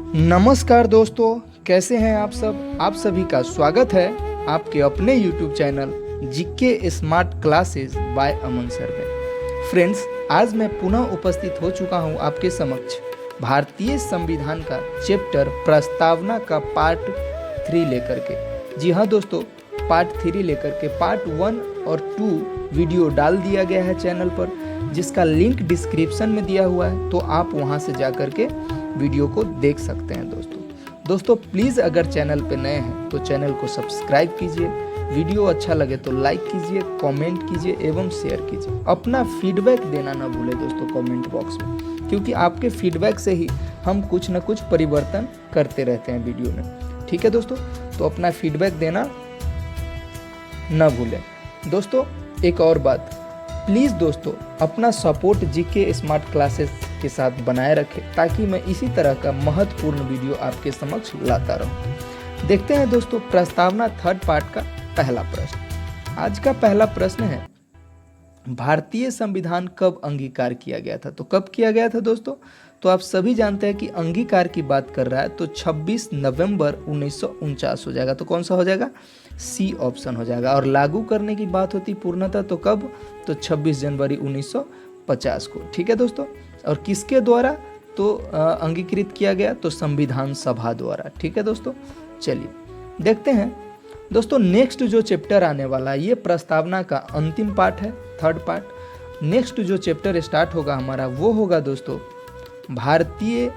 नमस्कार दोस्तों, कैसे हैं आप सब। आप सभी का स्वागत है आपके अपने YouTube channel GK smart classes bye अमन सर में। फ्रेंड्स, आज मैं पुनः उपस्थित हो चुका हूं आपके समक्ष भारतीय संविधान का चैप्टर प्रस्तावना का पार्ट 3 लेकर के। जी हाँ दोस्तों, पार्ट 3 लेकर के पार्ट 1 और 2 वीडियो डाल दिया गया है चैनल पर, जिसका लिंक डिस्क्रिप्शन में दिया हुआ है, तो आप वहां से जा कर के वीडियो को देख सकते हैं दोस्तों प्लीज़ अगर चैनल पे नए हैं तो चैनल को सब्सक्राइब कीजिए, वीडियो अच्छा लगे तो लाइक कीजिए, कमेंट कीजिए एवं शेयर कीजिए। अपना फीडबैक देना ना भूलें दोस्तों कमेंट बॉक्स में, क्योंकि आपके फीडबैक से ही हम कुछ न कुछ परिवर्तन करते रहते हैं वीडियो में। ठीक है दोस्तों, तो अपना फीडबैक देना ना भूलें। दोस्तों एक और बात, प्लीज़ दोस्तों अपना सपोर्ट जीके स्मार्ट क्लासेस के साथ बनाए रखें, ताकि मैं इसी तरह का महत्वपूर्ण वीडियो आपके समक्ष लाता रहूं। देखते हैं दोस्तों प्रस्तावना 3rd पार्ट का पहला प्रश्न। आज का पहला प्रश्न है, भारतीय संविधान कब अंगीकार किया गया था। तो कब किया गया था दोस्तों, तो आप सभी जानते हैं कि अंगीकार की बात कर रहा है तो 26 नवंबर 1949 हो जाएगा। तो कौन सा हो जाएगा, सी ऑप्शन हो जाएगा। और लागू करने की बात होती पूर्णतः तो कब, तो 26 जनवरी 1950 को। ठीक है दोस्तों, और किसके द्वारा तो अंगीकृत किया गया, तो संविधान सभा द्वारा। ठीक है दोस्तों, चलिए देखते हैं दोस्तों नेक्स्ट जो चैप्टर आने वाला है, ये प्रस्तावना का अंतिम पार्ट है, 3rd पार्ट। नेक्स्ट जो चैप्टर स्टार्ट होगा हमारा वो होगा दोस्तों भारतीय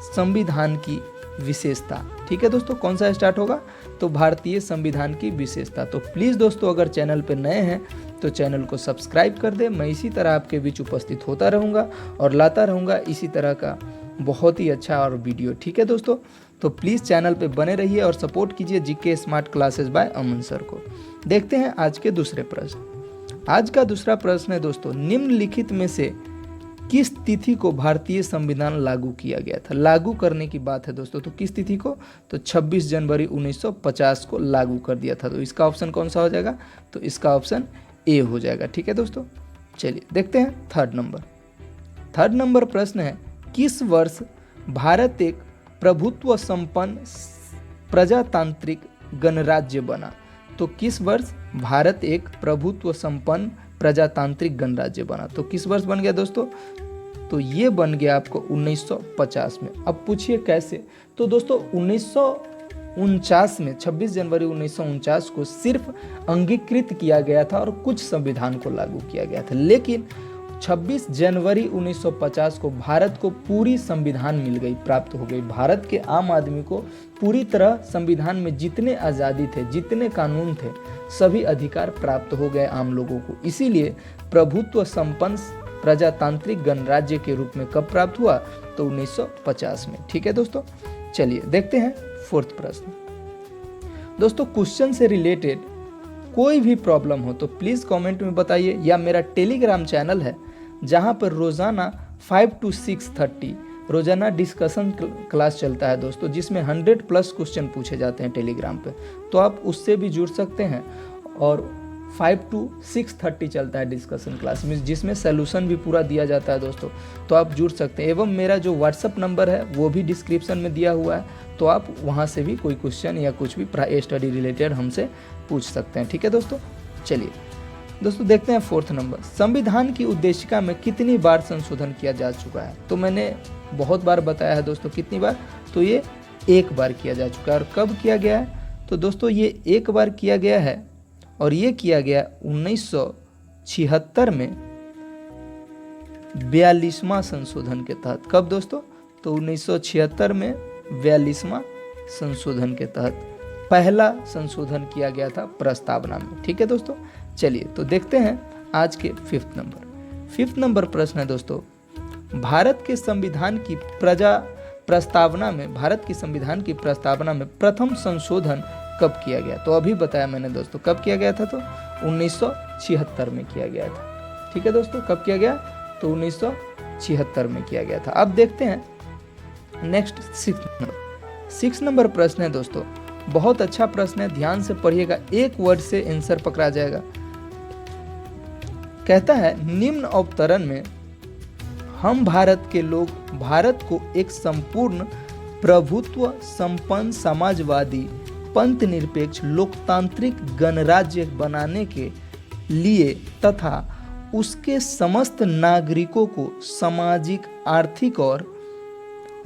संविधान की विशेषता। ठीक है दोस्तों, कौन सा स्टार्ट होगा, तो भारतीय संविधान की विशेषता। तो प्लीज़ दोस्तों अगर चैनल पे नए हैं तो चैनल को सब्सक्राइब कर दें। मैं इसी तरह आपके बीच उपस्थित होता रहूँगा और लाता रहूँगा इसी तरह का बहुत ही अच्छा और वीडियो। ठीक है दोस्तों, तो प्लीज़ चैनल पे बने रहिए और सपोर्ट कीजिए जीके स्मार्ट क्लासेस बाय अमन सर को। देखते हैं आज के दूसरे प्रश्न। आज का दूसरा प्रश्न है दोस्तों, निम्नलिखित में से किस तिथि को भारतीय संविधान लागू किया गया था। लागू करने की बात है दोस्तों, तो किस तिथि को, तो 26 जनवरी 1950 को लागू कर दिया था। तो इसका ऑप्शन कौन सा हो जाएगा, तो इसका ऑप्शन ए हो जाएगा। ठीक है दोस्तों, चलिए देखते हैं 3rd नंबर प्रश्न है, किस वर्ष भारत एक प्रभुत्व संपन्न प्रजातांत्रिक गणराज्य बना। तो किस वर्ष भारत एक प्रभुत्व संपन्न प्रजातांत्रिक गणराज्य बना, तो किस वर्ष बन गया दोस्तों, तो ये बन गया आपको 1950 में। अब पूछिए कैसे, तो दोस्तों 1949 में 26 जनवरी 1949 को सिर्फ अंगीकृत किया गया था और कुछ संविधान को लागू किया गया था, लेकिन 26 जनवरी 1950 को भारत को पूरी संविधान मिल गई, प्राप्त हो गई। भारत के आम आदमी को पूरी तरह संविधान में जितने आज़ादी थे, जितने कानून थे, सभी अधिकार प्राप्त हो गए आम लोगों को। इसीलिए प्रभुत्व संपन्न प्रजातांत्रिक गणराज्य के रूप में कब प्राप्त हुआ, तो 1950 में। ठीक है दोस्तों, चलिए देखते हैं 4th प्रश्न। दोस्तों क्वेश्चन से रिलेटेड कोई भी प्रॉब्लम हो तो प्लीज़ कमेंट में बताइए, या मेरा टेलीग्राम चैनल है जहां पर रोज़ाना 5 to 6:30 रोज़ाना डिस्कशन क्लास चलता है दोस्तों, जिसमें 100+ क्वेश्चन पूछे जाते हैं टेलीग्राम पे। तो आप उससे भी जुड़ सकते हैं, और 5 to 6:30 चलता है डिस्कशन क्लास में, जिसमें सोल्यूशन भी पूरा दिया जाता है दोस्तों। तो आप जुड़ सकते हैं, एवं मेरा जो व्हाट्सअप नंबर है वो भी डिस्क्रिप्शन में दिया हुआ है, तो आप वहाँ से भी कोई क्वेश्चन या कुछ भी स्टडी रिलेटेड हमसे पूछ सकते हैं। ठीक है दोस्तों, चलिए दोस्तों देखते हैं 4th नंबर। संविधान की उद्देशिका में कितनी बार संशोधन किया जा चुका है। तो मैंने बहुत बार बताया है दोस्तों, कितनी बार, तो ये 1 बार किया जा चुका है। और कब किया गया है, तो दोस्तों ये 1 बार किया गया है, और ये किया गया 1976 में 42वां संशोधन के तहत। कब दोस्तों, तो 1976 में 42वां संशोधन के तहत पहला संशोधन किया गया था प्रस्तावना में। ठीक है दोस्तों, चलिए तो देखते हैं आज के 5th नंबर। 5th नंबर प्रश्न है दोस्तों, भारत के संविधान की प्रस्तावना में प्रथम संशोधन कब किया गया। तो अभी बताया मैंने दोस्तों, कब किया गया था, तो 1976 में किया गया था। ठीक है दोस्तों, कब किया गया, तो 1976 में किया गया था। अब देखते हैं नेक्स्ट 6 नंबर प्रश्न है दोस्तों, बहुत अच्छा प्रश्न है, ध्यान से पढ़िएगा, एक वर्ड से आंसर पकड़ा जाएगा। कहता है, निम्न अवतरण में हम भारत के लोग भारत को एक संपूर्ण प्रभुत्व संपन्न समाजवादी पंथ निरपेक्ष लोकतांत्रिक गणराज्य बनाने के लिए तथा उसके समस्त नागरिकों को सामाजिक, आर्थिक और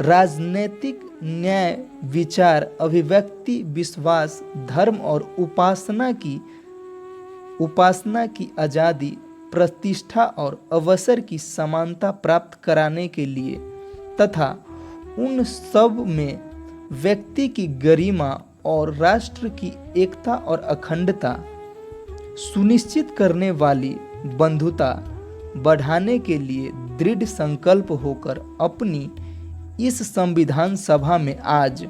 राजनैतिक न्याय, विचार, अभिव्यक्ति, विश्वास, धर्म और उपासना की आज़ादी, प्रतिष्ठा और अवसर की समानता प्राप्त कराने के लिए तथा उन सब में व्यक्ति की गरिमा और राष्ट्र की एकता और अखंडता सुनिश्चित करने वाली बंधुता बढ़ाने के लिए दृढ़ संकल्प होकर अपनी इस संविधान सभा में आज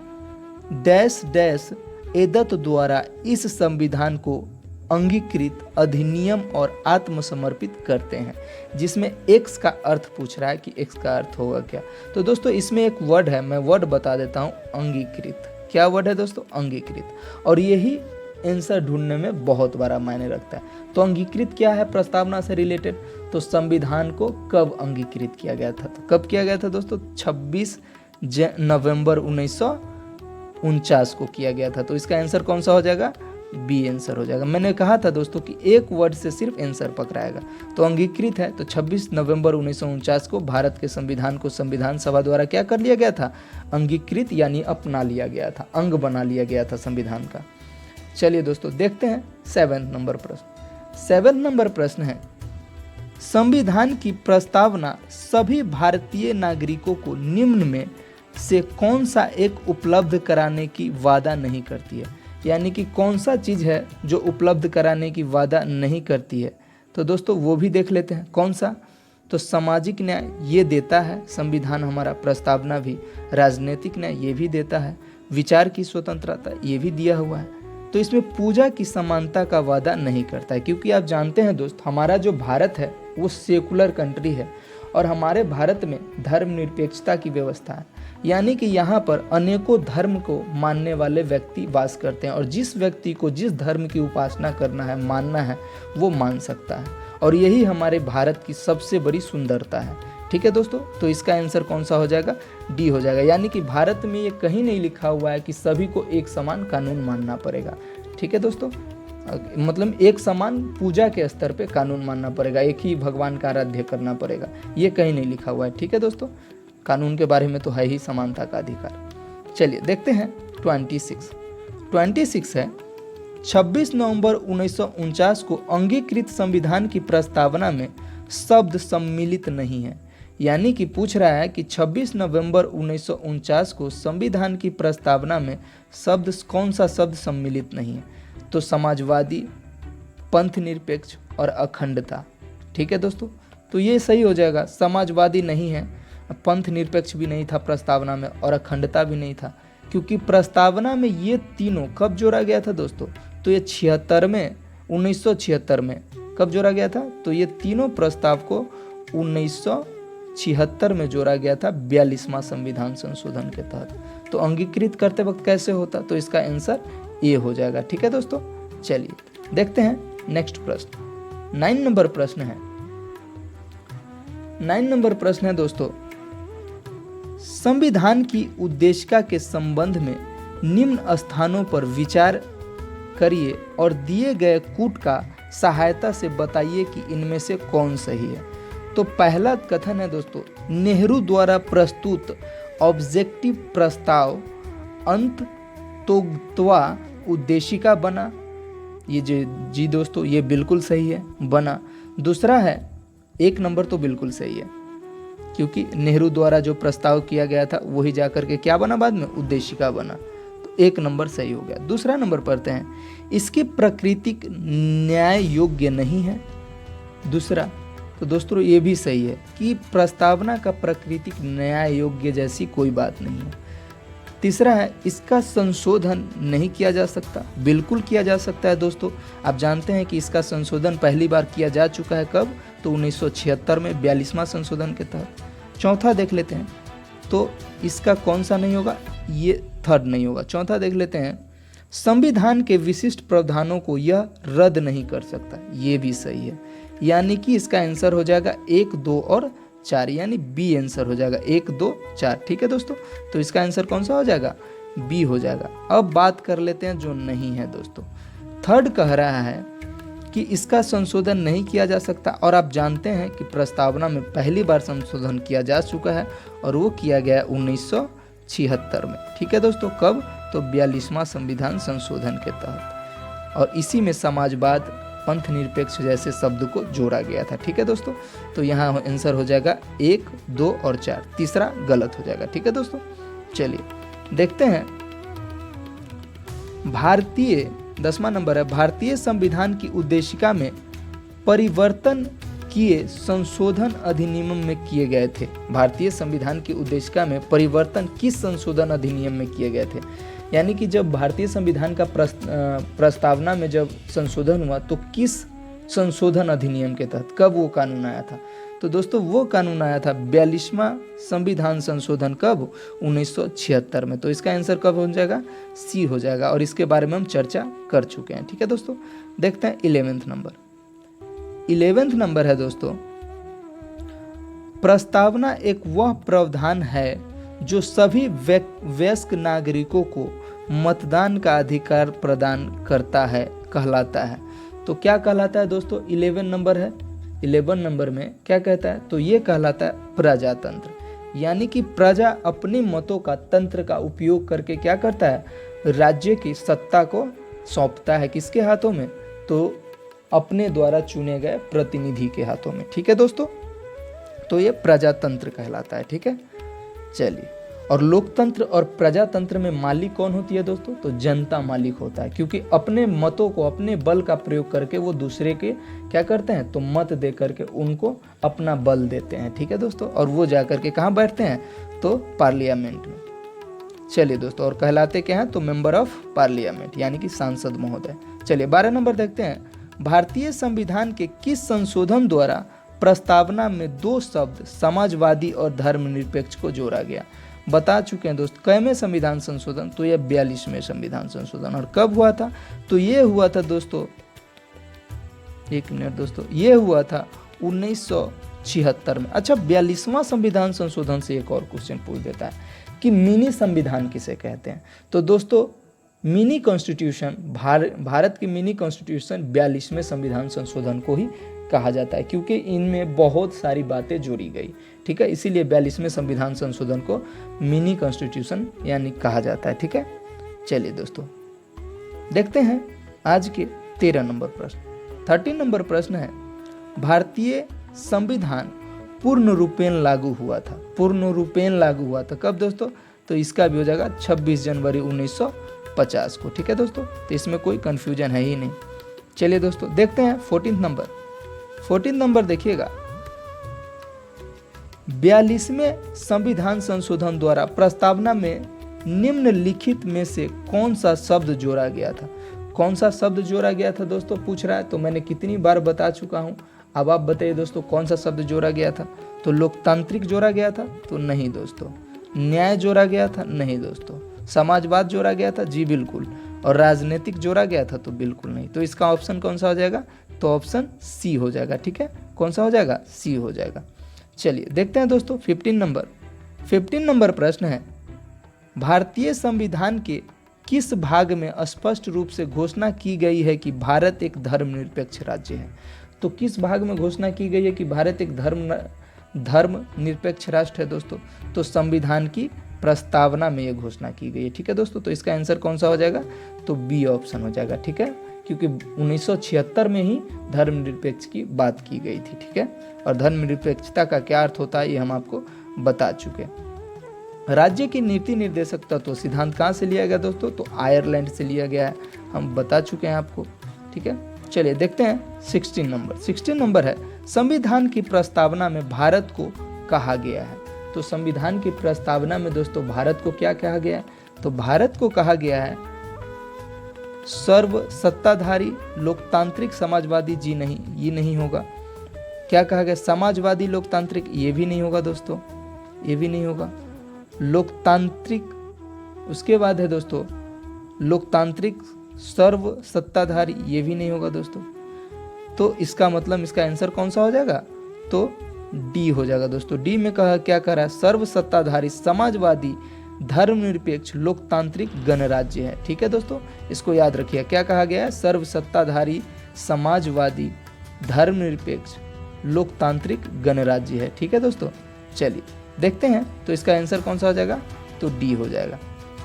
डैश डैश एदत द्वारा इस संविधान को अंगीकृत, अधिनियम और आत्मसमर्पित करते हैं। जिसमें एक्स का अर्थ पूछ रहा है कि एक्स का अर्थ होगा क्या। तो दोस्तों इसमें एक वर्ड है, मैं वर्ड बता देता हूँ, अंगीकृत। क्या वर्ड है दोस्तों? अंगीकृत। और यही आंसर ढूंढने में बहुत बड़ा मायने रखता है। तो अंगीकृत क्या है प्रस्तावना से रिलेटेड? तो संविधान को कब अंगीकृत किया गया था? तो कब किया गया था दोस्तों? 26 नवंबर 1949 को किया गया था। तो इसका आंसर कौन सा हो जाएगा? बी आंसर हो जाएगा। मैंने कहा था दोस्तों कि एक वर्ड से सिर्फ आंसर पकड़ाएगा। तो अंगीकृत है तो 26 नवंबर 1949 को भारत के संविधान को संविधान सभा द्वारा क्या कर लिया गया था? अंगीकृत यानी अपना लिया गया था, अंग बना लिया गया था संविधान का। चलिए दोस्तों देखते हैं 7 नंबर प्रश्न। 7 नंबर प्रश्न है, संविधान की प्रस्तावना सभी भारतीय नागरिकों को निम्न में से कौन सा एक उपलब्ध कराने की वादा नहीं करती है? यानी कि कौन सा चीज़ है जो उपलब्ध कराने की वादा नहीं करती है? तो दोस्तों वो भी देख लेते हैं कौन सा। तो सामाजिक न्याय ये देता है संविधान हमारा, प्रस्तावना भी। राजनीतिक न्याय ये भी देता है, विचार की स्वतंत्रता ये भी दिया हुआ है। तो इसमें पूजा की समानता का वादा नहीं करता है, क्योंकि आप जानते हैं दोस्त हमारा जो भारत है वो सेकुलर कंट्री है और हमारे भारत में धर्मनिरपेक्षता की व्यवस्था है। यानी कि यहाँ पर अनेकों धर्म को मानने वाले व्यक्ति वास करते हैं और जिस व्यक्ति को जिस धर्म की उपासना करना है, मानना है, वो मान सकता है। और यही हमारे भारत की सबसे बड़ी सुंदरता है। ठीक है दोस्तों, तो इसका आंसर कौन सा हो जाएगा? डी हो जाएगा। यानी कि भारत में ये कहीं नहीं लिखा हुआ है कि सभी को एक समान कानून मानना पड़ेगा। ठीक है दोस्तों, मतलब एक समान पूजा के स्तर पे कानून मानना पड़ेगा, एक ही भगवान का आराध्य करना पड़ेगा, ये कहीं नहीं लिखा हुआ है। ठीक है दोस्तों, कानून के बारे में तो है ही समानता का अधिकार। चलिए देखते हैं 26 है 26 नवंबर 1949 को अंगीकृत संविधान की प्रस्तावना में शब्द सम्मिलित नहीं है। यानी कि पूछ रहा है कि 26 नवंबर 1949 को संविधान की प्रस्तावना में शब्द कौन सा शब्द सम्मिलित नहीं है? तो समाजवादी, पंथ निरपेक्ष और अखंडता। ठीक है दोस्तों, तो ये सही हो जाएगा। समाजवादी नहीं है, पंथ निरपेक्ष भी नहीं था प्रस्तावना में और अखंडता भी नहीं था, क्योंकि प्रस्तावना में ये तीनों कब जोड़ा गया था दोस्तों? तो ये 1976 में कब जोड़ा गया था? तो ये तीनों प्रस्ताव को 1976 में जोड़ा गया था 42वां संविधान संशोधन के तहत। तो अंगीकृत करते वक्त कैसे होता? तो इसका आंसर ए हो जाएगा। ठीक है दोस्तों, चलिए देखते हैं नेक्स्ट प्रश्न। 9 नंबर प्रश्न है। 9 नंबर प्रश्न है दोस्तों, संविधान की उद्देशिका के संबंध में निम्न स्थानों पर विचार करिए और दिए गए कूट का सहायता से बताइए कि इनमें से कौन सही है। तो पहला कथन है दोस्तों, नेहरू द्वारा प्रस्तुत ऑब्जेक्टिव प्रस्ताव अंत तोगत्वा उद्देशिका बना। ये जी दोस्तों ये बिल्कुल सही है, बना। दूसरा है 1 नंबर तो बिल्कुल सही है, क्योंकि नेहरू द्वारा जो प्रस्ताव किया गया था वही जाकर के क्या बना बाद में? उद्देशिका बना। तो 1 नंबर सही हो गया। दूसरा नंबर पढ़ते हैं, इसकी प्राकृतिक न्याय योग्य नहीं है। दूसरा तो दोस्तों ये भी सही है कि प्रस्तावना का प्राकृतिक न्याय योग्य जैसी कोई बात नहीं है। तीसरा है, इसका संशोधन नहीं किया जा सकता। बिल्कुल किया जा सकता है दोस्तों। आप जानते हैं कि इसका संशोधन पहली बार किया जा चुका है कब? तो 1976 में 42वां संशोधन के तहत। चौथा देख लेते हैं, तो इसका कौन सा नहीं होगा? ये 3rd नहीं होगा। चौथा देख लेते हैं, संविधान के विशिष्ट प्रावधानों को यह रद्द नहीं कर सकता। ये भी सही है। यानी कि इसका आंसर हो जाएगा 1, 2 और 4, यानी बी आंसर हो जाएगा 1 2 4। ठीक है दोस्तों, तो इसका आंसर कौन सा हो जाएगा, बी हो जाएगा। अब बात कर लेते हैं जो नहीं है दोस्तों। थर्ड कह रहा है कि इसका संशोधन नहीं किया जा सकता, और आप जानते हैं कि प्रस्तावना में पहली बार संशोधन किया जा चुका है और वो किया गया 1976 में। ठीक है दोस्तों, कब, तो 42वां संविधान संशोधन के तहत, और इसी में समाजवाद, पंथ निरपेक्ष जैसे शब्द को जोड़ा गया था। ठीक है दोस्तों, तो यहाँ आंसर हो जाएगा 1 2 और 4, तीसरा गलत हो जाएगा। ठीक है दोस्तों, चलिए देखते हैं। भारतीय 10वां नंबर है, भारतीय संविधान की उद्देशिका में परिवर्तन किए संशोधन अधिनियम में किए गए थे। भारतीय संविधान की उद्देशिका में परिवर्तन किस संशोधन अधिनियम में किए गए थे, यानी कि जब भारतीय संविधान का प्रस्तावना में जब संशोधन हुआ तो किस संशोधन अधिनियम के तहत, कब वो कानून आया था, तो दोस्तों वो कानून आया था 42वां संविधान संशोधन, कब, 1976 में। तो इसका आंसर कब हो जाएगा, सी हो जाएगा, और इसके बारे में हम चर्चा कर चुके हैं। ठीक है दोस्तों, देखते हैं 11वां नंबर। 11वां नंबर है दोस्तों, प्रस्तावना एक वह प्रावधान है जो सभी वयस्क नागरिकों को मतदान का अधिकार प्रदान करता है, कहलाता है। तो क्या कहलाता है दोस्तों, 11 नंबर है। 11 नंबर में क्या कहता है, तो ये कहलाता है प्रजातंत्र, यानी कि प्रजा अपने मतों का, तंत्र का उपयोग करके क्या करता है, राज्य की सत्ता को सौंपता है, किसके हाथों में, तो अपने द्वारा चुने गए प्रतिनिधि के हाथों में। ठीक है दोस्तों, तो ये प्रजातंत्र कहलाता है। ठीक है, चलिए, और लोकतंत्र और प्रजातंत्र में मालिक कौन होती है दोस्तों, तो जनता मालिक होता है, क्योंकि अपने मतों को, अपने बल का प्रयोग करके वो दूसरे के क्या करते हैं, तो मत दे करके उनको अपना बल देते हैं। ठीक है दोस्तों, और वो जा करके कहाँ बैठते हैं, तो पार्लियामेंट में। चलिए दोस्तों, और कहलाते क्या हैं, तो मेंबर ऑफ पार्लियामेंट, यानी कि सांसद महोदय। चलिए 12 नंबर देखते हैं। भारतीय संविधान के किस संशोधन द्वारा प्रस्तावना में 2 शब्द समाजवादी और धर्मनिरपेक्ष को जोड़ा गया। बता चुके हैं दोस्त, कैवें संविधान संशोधन, तो यह 42वें संविधान संशोधन, और कब हुआ था, तो ये हुआ था दोस्तों, एक मिनट दोस्तों, ये हुआ था 1976 में। अच्छा, 42वां संविधान संशोधन से एक और क्वेश्चन पूछ देता है कि मिनी संविधान किसे कहते हैं। तो दोस्तों मिनी कॉन्स्टिट्यूशन, भारत की मिनी कॉन्स्टिट्यूशन 42वें संविधान संशोधन को ही कहा जाता है, क्योंकि इनमें बहुत सारी बातें जोड़ी गई। ठीक है, इसीलिए 42वें संविधान संशोधन को मिनी कॉन्स्टिट्यूशन यानी कहा जाता है। ठीक है, चलिए दोस्तों देखते हैं आज के 13 नंबर प्रश्न। 13 नंबर प्रश्न है, भारतीय संविधान पूर्ण रूपेण लागू हुआ था। पूर्ण रूपेण लागू हुआ था कब दोस्तों, तो इसका भी हो जाएगा 26 जनवरी 1950 को। ठीक है दोस्तों, तो इसमें कोई कंफ्यूजन है ही नहीं। चलिए दोस्तों देखते हैं 14 नंबर। 14 नंबर देखिएगा, 42वें संविधान संशोधन द्वारा प्रस्तावना में निम्नलिखित में से कौन सा शब्द जोड़ा गया था। कौन सा शब्द जोड़ा गया था दोस्तों पूछ रहा है, तो मैंने कितनी बार बता चुका हूं। अब आप बताइए दोस्तों कौन सा शब्द जोड़ा गया था। तो लोकतांत्रिक जोड़ा गया था, तो नहीं दोस्तों। न्याय जोड़ा गया था, नहीं दोस्तों। समाजवाद जोड़ा गया था, जी बिल्कुल। और राजनीतिक जोड़ा गया था, तो बिल्कुल नहीं। तो इसका ऑप्शन कौन सा हो जाएगा, तो ऑप्शन सी हो जाएगा। ठीक है, कौन सा हो जाएगा, सी हो जाएगा। चलिए देखते हैं दोस्तों 15 नंबर। 15 नंबर प्रश्न है, भारतीय संविधान के किस भाग में स्पष्ट रूप से घोषणा की गई है कि भारत एक धर्मनिरपेक्ष राज्य है। तो किस भाग में घोषणा की गई है कि भारत एक धर्मनिरपेक्ष राष्ट्र है दोस्तों, तो संविधान की प्रस्तावना में यह घोषणा की गई है। ठीक है दोस्तों, तो इसका आंसर कौन सा हो जाएगा, तो बी ऑप्शन हो जाएगा। ठीक है, क्योंकि 1976 में ही धर्मनिरपेक्ष की बात की गई थी। ठीक है, और धर्मनिरपेक्षता का क्या अर्थ होता है ये हम आपको बता चुके हैं। राज्य की नीति निर्देशक तत्व सिद्धांत कहाँ से लिया गया दोस्तों, तो आयरलैंड से लिया गया है, हम बता चुके हैं आपको। ठीक है, चलिए देखते हैं 16 नंबर। 16 नंबर है, संविधान की प्रस्तावना में भारत को कहा गया है। तो संविधान की प्रस्तावना में दोस्तों भारत को क्या कहा गया है, तो भारत को कहा गया है सर्व सत्ताधारी लोकतांत्रिक समाजवादी, जी नहीं, ये नहीं होगा। क्या कहा गया, समाजवादी लोकतांत्रिक, ये भी नहीं होगा दोस्तों, ये भी नहीं होगा। लोकतांत्रिक, उसके बाद है दोस्तों लोकतांत्रिक सर्व सत्ताधारी, ये भी नहीं होगा दोस्तों। तो इसका मतलब इसका आंसर कौन सा हो जाएगा, तो डी हो जाएगा दोस्तों। डी में कहा क्या कह रहा है, सर्व सत्ताधारी समाजवादी धर्मनिरपेक्ष लोकतांत्रिक गणराज्य है। ठीक है दोस्तों, इसको याद रखिए, क्या कहा गया है, सर्व सत्ताधारी समाजवादी धर्मनिरपेक्ष लोकतांत्रिक गणराज्य है। ठीक है दोस्तों, चलिए देखते हैं तो इसका आंसर कौन सा हो जाएगा, तो डी हो जाएगा।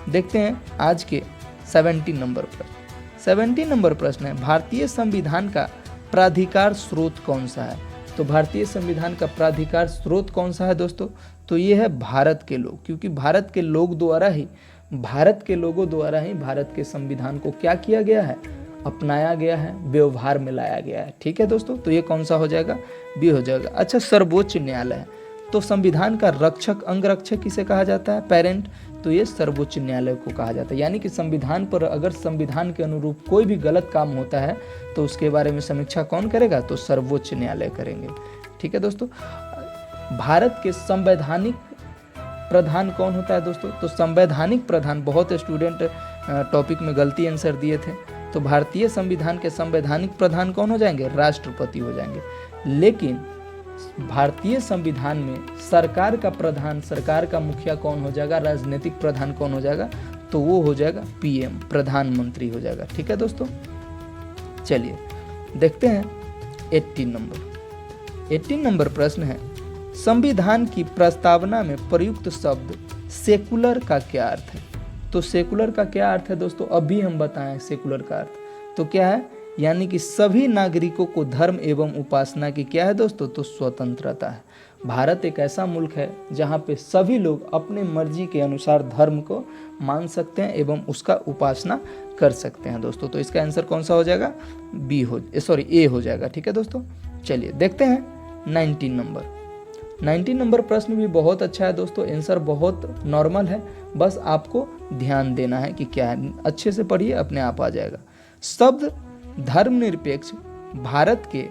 देखते हैं आज के 17 नंबर प्रश्न। 17 नंबर प्रश्न है, भारतीय संविधान का प्राधिकार स्रोत कौन सा है। तो भारतीय संविधान का प्राधिकार स्रोत कौन सा है दोस्तों, तो ये है भारत के लोग, क्योंकि भारत के लोगों द्वारा ही भारत के संविधान को क्या किया गया है, अपनाया गया है, व्यवहार में लाया गया है। ठीक है दोस्तों, तो ये कौन सा हो जाएगा, बी हो जाएगा। अच्छा, सर्वोच्च न्यायालय है, तो संविधान का रक्षक अंगरक्षक किसे कहा जाता है, पेरेंट, तो ये सर्वोच्च न्यायालय को कहा जाता है। यानी कि संविधान पर अगर संविधान के अनुरूप कोई भी गलत काम होता है तो उसके बारे में समीक्षा कौन करेगा, तो सर्वोच्च न्यायालय करेंगे। ठीक है दोस्तों, भारत के संवैधानिक प्रधान कौन होता है दोस्तों, तो संवैधानिक प्रधान, बहुत स्टूडेंट टॉपिक में गलती आंसर दिए थे, तो भारतीय संविधान के संवैधानिक प्रधान कौन हो जाएंगे, राष्ट्रपति हो जाएंगे। लेकिन भारतीय संविधान में सरकार का प्रधान, सरकार का मुखिया कौन हो जाएगा, राजनीतिक प्रधान कौन हो जाएगा, तो वो हो जाएगा पीएम, प्रधानमंत्री हो जाएगा। ठीक है दोस्तों, चलिए देखते हैं 18 नंबर प्रश्न है, संविधान की प्रस्तावना में प्रयुक्त शब्द सेकुलर का क्या अर्थ है। तो सेकुलर का क्या अर्थ है दोस्तों, अभी हम बताएं सेकुलर का अर्थ, तो क्या है, यानी कि सभी नागरिकों को धर्म एवं उपासना की क्या है दोस्तों, तो स्वतंत्रता है। भारत एक ऐसा मुल्क है जहाँ पे सभी लोग अपने मर्जी के अनुसार धर्म को मान सकते हैं एवं उसका उपासना कर सकते हैं दोस्तों। तो इसका आंसर कौन सा हो जाएगा, ए हो जाएगा। ठीक है दोस्तों, चलिए देखते हैं 19 नंबर प्रश्न भी बहुत अच्छा है दोस्तों, आंसर बहुत नॉर्मल है, बस आपको ध्यान देना है कि क्या है, अच्छे से पढ़िए, अपने आप आ जाएगा। शब्द धर्मनिरपेक्ष भारत के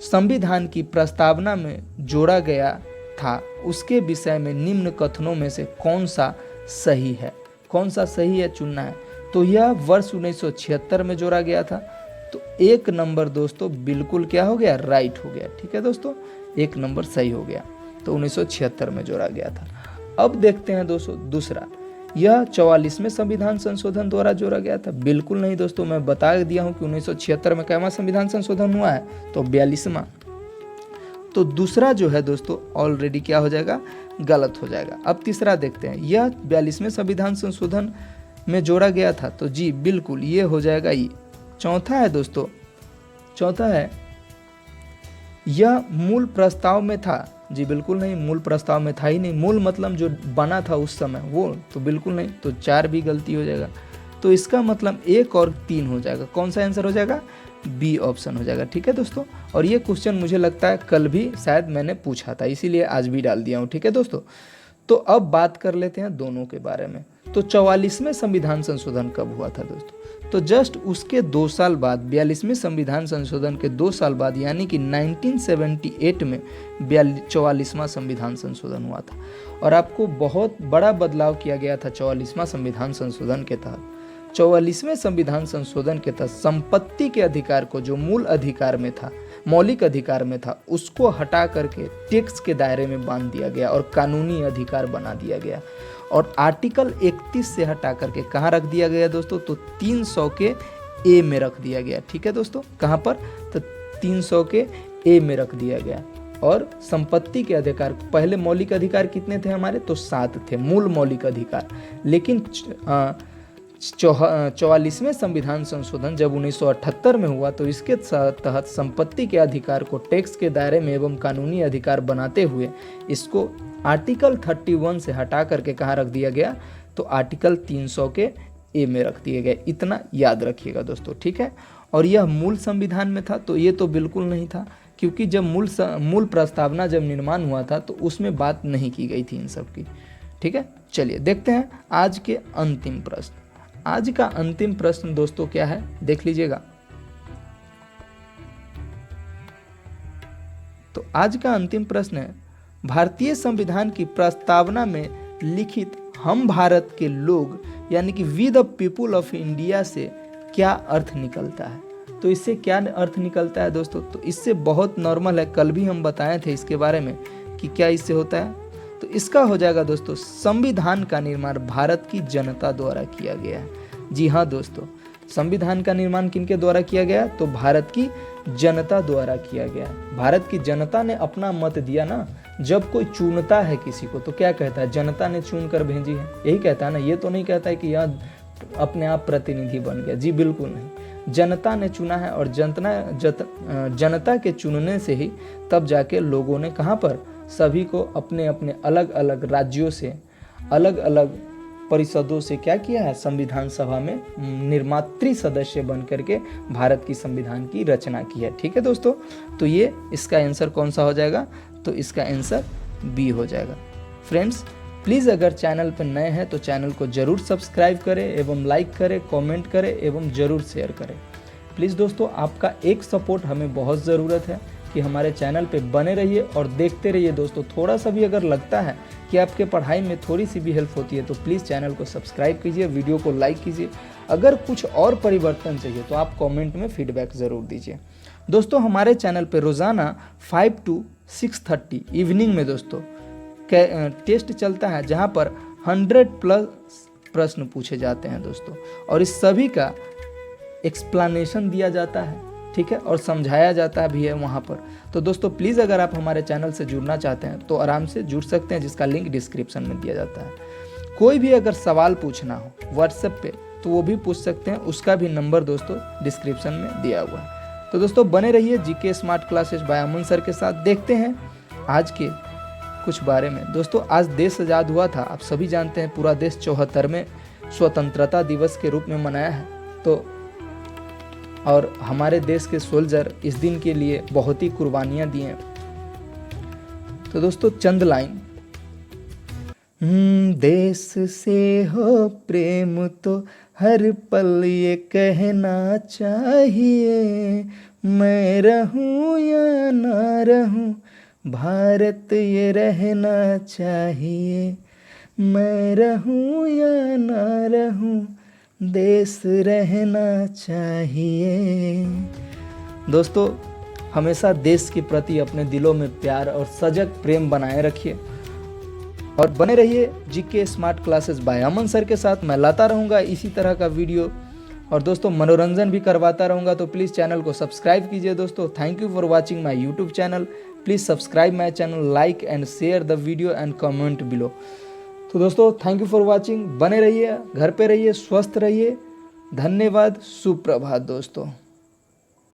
संविधान की प्रस्तावना में जोड़ा गया था, उसके विषय में निम्न कथनों में से कौन सा सही है, चुनना है। तो यह वर्ष 1976 में जोड़ा गया था, तो 1 नंबर दोस्तों बिल्कुल क्या हो गया, राइट हो गया। ठीक है दोस्तों, 1 नंबर सही हो गया, तो 1976 में जोड़ा गया था। अब देखते हैं दोस्तों दूसरा, यह 44वें संविधान संशोधन द्वारा जोड़ा गया था, बिल्कुल नहीं दोस्तों, मैं बता दिया हूं कि 1976 में कैवा संविधान संशोधन हुआ है, तो 42वां। तो दूसरा जो है दोस्तों ऑलरेडी क्या हो जाएगा, गलत हो जाएगा। अब तीसरा देखते हैं, यह 42वें संविधान संशोधन में जोड़ा गया था, तो जी बिल्कुल ये हो जाएगा ये। चौथा है दोस्तों, चौथा है यह मूल प्रस्ताव में था, जी बिल्कुल नहीं, मूल प्रस्ताव में था ही नहीं, मूल मतलब जो बना था उस समय वो, तो बिल्कुल नहीं, तो 4 भी गलती हो जाएगा। तो इसका मतलब 1 और 3 हो जाएगा, कौन सा आंसर हो जाएगा, बी ऑप्शन हो जाएगा। ठीक है दोस्तों, और ये क्वेश्चन मुझे लगता है कल भी शायद मैंने पूछा था, इसीलिए आज भी डाल दिया हूँ। ठीक है दोस्तों, तो अब बात कर लेते हैं दोनों के बारे में। तो 44वें संविधान संशोधन कब हुआ था दोस्तों, तो जस्ट उसके 2 साल बाद, 42वें संविधान संशोधन के 2 साल बाद, यानी कि 1978 में 44वां संविधान संशोधन हुआ था। और आपको बहुत बड़ा बदलाव किया गया था 44वां संविधान संशोधन के तहत। 44वें संविधान संशोधन के तहत संपत्ति के अधिकार को, जो मूल अधिकार में था, मौलिक अधिकार में था, उसको हटा करके टैक्स के दायरे में बांध दिया गया और कानूनी अधिकार बना दिया गया। और आर्टिकल 31 से हटा करके कहाँ रख दिया गया दोस्तों, तो 300 के ए में रख दिया गया। ठीक है दोस्तों, कहाँ पर, तो 300 के ए में रख दिया गया। और संपत्ति के अधिकार, पहले मौलिक अधिकार कितने थे हमारे, तो 7 थे मूल मौलिक अधिकार, लेकिन 44वें संविधान संशोधन जब 1978 में हुआ तो इसके तहत संपत्ति के अधिकार को टैक्स के दायरे में एवं कानूनी अधिकार बनाते हुए इसको आर्टिकल 31 से हटा करके कहाँ रख दिया गया, तो आर्टिकल 300 के ए में रख दिए गए। इतना याद रखिएगा दोस्तों, ठीक है। और यह मूल संविधान में था, तो ये तो बिल्कुल नहीं था, क्योंकि जब मूल प्रस्तावना जब निर्माण हुआ था तो उसमें बात नहीं की गई थी इन सब की। ठीक है, चलिए देखते हैं आज के अंतिम प्रश्न। आज का अंतिम प्रश्न दोस्तों क्या है, देख लीजिएगा। तो आज का अंतिम प्रश्न है, भारतीय संविधान की प्रस्तावना में लिखित हम भारत के लोग यानी कि we the people of India से क्या अर्थ निकलता है। तो इससे क्या अर्थ निकलता है दोस्तों? तो इससे बहुत नॉर्मल है, कल भी हम बताए थे इसके बारे में कि क्या इससे होता है। तो इसका हो जाएगा दोस्तों, संविधान का निर्माण भारत की जनता द्वारा किया गया है। जी हाँ दोस्तों, संविधान का निर्माण किनके द्वारा किया गया? तो भारत की जनता द्वारा किया गया। भारत की जनता ने अपना मत दिया ना। जब कोई चुनता है किसी को तो क्या कहता है? जनता ने चुन कर भेजी है, यही कहता है ना। ये तो नहीं कहता है कि यह अपने आप प्रतिनिधि बन गया। जी बिल्कुल नहीं, जनता ने चुना है और जनता के चुनने से ही तब जाके लोगों ने कहाँ पर सभी को अपने अपने अलग अलग राज्यों से, अलग अलग परिषदों से क्या किया है? संविधान सभा में निर्मात्री सदस्य बन करके भारत की संविधान की रचना की है। ठीक है दोस्तों, तो ये इसका आंसर कौन सा हो जाएगा? तो इसका आंसर बी हो जाएगा। फ्रेंड्स प्लीज़ अगर चैनल पर नए हैं तो चैनल को ज़रूर सब्सक्राइब करें एवं लाइक करें, कमेंट करें एवं ज़रूर शेयर करें। प्लीज़ दोस्तों, आपका एक सपोर्ट हमें बहुत ज़रूरत है कि हमारे चैनल पे बने रहिए और देखते रहिए दोस्तों। थोड़ा सा भी अगर लगता है कि आपके पढ़ाई में थोड़ी सी भी हेल्प होती है तो प्लीज़ चैनल को सब्सक्राइब कीजिए, वीडियो को लाइक कीजिए। अगर कुछ और परिवर्तन चाहिए तो आप कमेंट में फीडबैक ज़रूर दीजिए। दोस्तों हमारे चैनल पे रोज़ाना 5 to 6:30 इवनिंग में दोस्तों टेस्ट चलता है, जहाँ पर 100+ प्रश्न पूछे जाते हैं दोस्तों, और इस सभी का एक्सप्लेनेशन दिया जाता है। ठीक है, और समझाया जाता भी है वहाँ पर। तो दोस्तों प्लीज़ अगर आप हमारे चैनल से जुड़ना चाहते हैं तो आराम से जुड़ सकते हैं, जिसका लिंक डिस्क्रिप्शन में दिया जाता है। कोई भी अगर सवाल पूछना हो व्हाट्सएप पे तो वो भी पूछ सकते हैं, उसका भी नंबर दोस्तों डिस्क्रिप्शन में दिया हुआ है। तो दोस्तों बने रहिए जीके स्मार्ट क्लासेस बाय अमन सर के साथ। देखते हैं आज के कुछ बारे में। दोस्तों आज देश आज़ाद हुआ था, आप सभी जानते हैं। पूरा देश 74वें स्वतंत्रता दिवस के रूप में मनाया है। तो और हमारे देश के सोल्जर इस दिन के लिए बहुत ही कुर्बानियां दी हैं। तो दोस्तों चंद लाइन, देश से हो प्रेम तो हर पल ये कहना चाहिए, मैं रहूं या ना रहूं भारत ये रहना चाहिए, मैं रहूं या ना रहूं देश रहना चाहिए। दोस्तों हमेशा देश के प्रति अपने दिलों में प्यार और सजग प्रेम बनाए रखिए और बने रहिए जीके स्मार्ट क्लासेस बाय अमन सर के साथ। मैं लाता रहूँगा इसी तरह का वीडियो और दोस्तों मनोरंजन भी करवाता रहूँगा। तो प्लीज़ चैनल को सब्सक्राइब कीजिए दोस्तों। Thank you for watching my YouTube channel. Please subscribe my channel, like and share the video and comment below. तो दोस्तों थैंक यू फॉर वाचिंग। बने रहिए, घर पे रहिए, स्वस्थ रहिए। धन्यवाद, सुप्रभात दोस्तों।